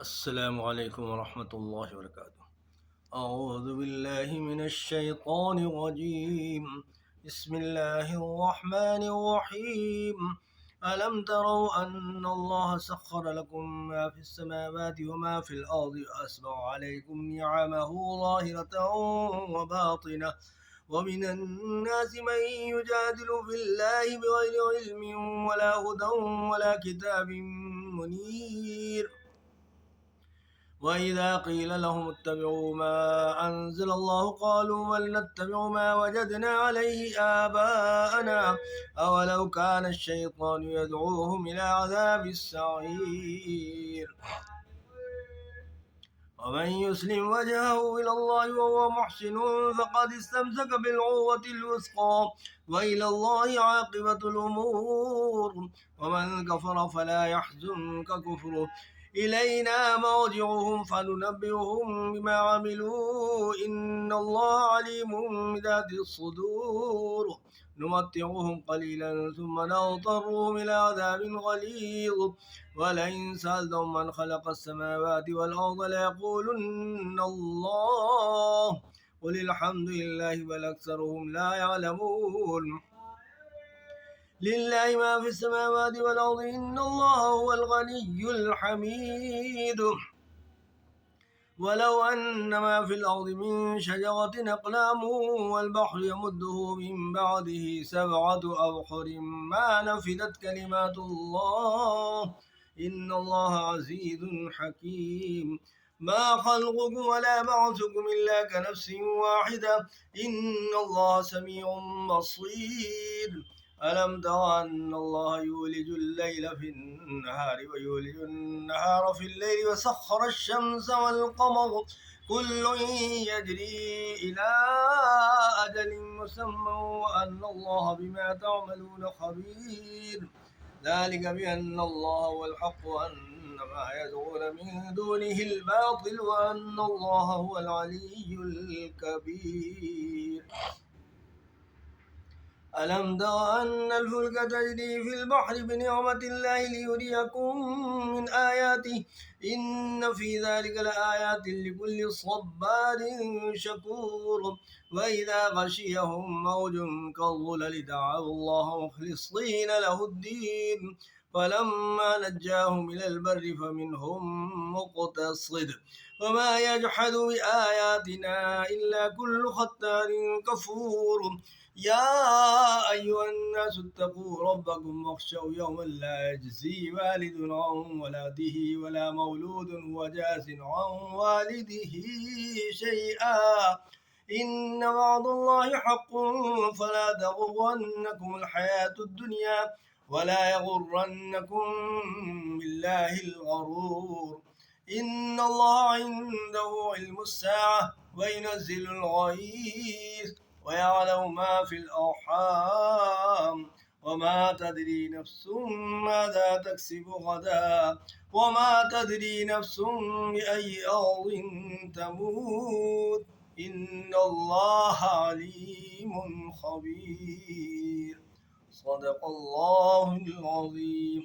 السلام عليكم ورحمة الله وبركاته. أعوذ بالله من الشيطان الرجيم. بسم الله الرحمن الرحيم. ألم تروا أن الله سخر لكم ما في السماوات وما في الأرض وأسبغ عليكم نعمه ظاهرة وباطنة ومن الناس من يجادل في الله بغير علم ولا هدى ولا كتاب منير. وإذا قيل لهم اتبعوا ما أنزل الله قالوا بل نتبع ما وجدنا عليه آباءنا أولو كان الشيطان يدعوهم إلى عذاب السعير. ومن يسلم وجهه إلى الله وهو محسن فقد استمسك بالعروة الوثقى وإلى الله عاقبة الأمور. ومن كفر فلا يحزنك كفره إلينا مرجعهم فننبئهم بما عملوا إن الله عليم بذات الصدور. نمتعهم قليلا ثم نضطرهم إلى عذاب غليظ. ولئن سألتهم من خلق السماوات والأرض ليقولن الله قل الحمد لله بل أكثرهم لا يعلمون. لله ما في السماوات والأرض إن الله هو الغني الحميد. ولو أن ما في الأرض من شجرة أقلام والبحر يمده من بعده 7 أبحر ما نفدت كلمات الله إن الله عزيز حكيم. ما خلقكم ولا بعثكم إلا كنفس واحدة إن الله سميع بصير. ألم تر أن الله يولج الليل في النهار ويولج النهار في الليل وسخر الشمس والقمر كل يجري إلى أجل مسمى وأن الله بما تعملون خبير. ذلك بأن الله هو الحق وأن ما يدعون من دونه الباطل وأن الله هو العلي الكبير. ألم تر أن الفلك تجري في البحر بنعمة الله ليريكم من آياته إن في ذلك لآيات لكل صبار شكور. وإذا غشيهم موج كالظلل دعوا الله مخلصين له الدين فلما نجاهم إلى البر فمنهم مقتصد وما يجحد بآياتنا إلا كل ختار كفور. يا أيها الناس اتقوا ربكم واخشوا يوما لا يجزي والد عن ولده ولا مولود هو جاز عن والده شيئا إن وعد الله حق فلا تغرنكم الحياة الدنيا ولا يغرنكم بالله الغرور. إن الله عنده علم الساعة وينزل الغيث ويعلم ما في الأرحام وما تدري نفس ماذا تكسب غدا وما تدري نفس بأي أرض تموت إن الله عليم خبير. صدق الله العظيم.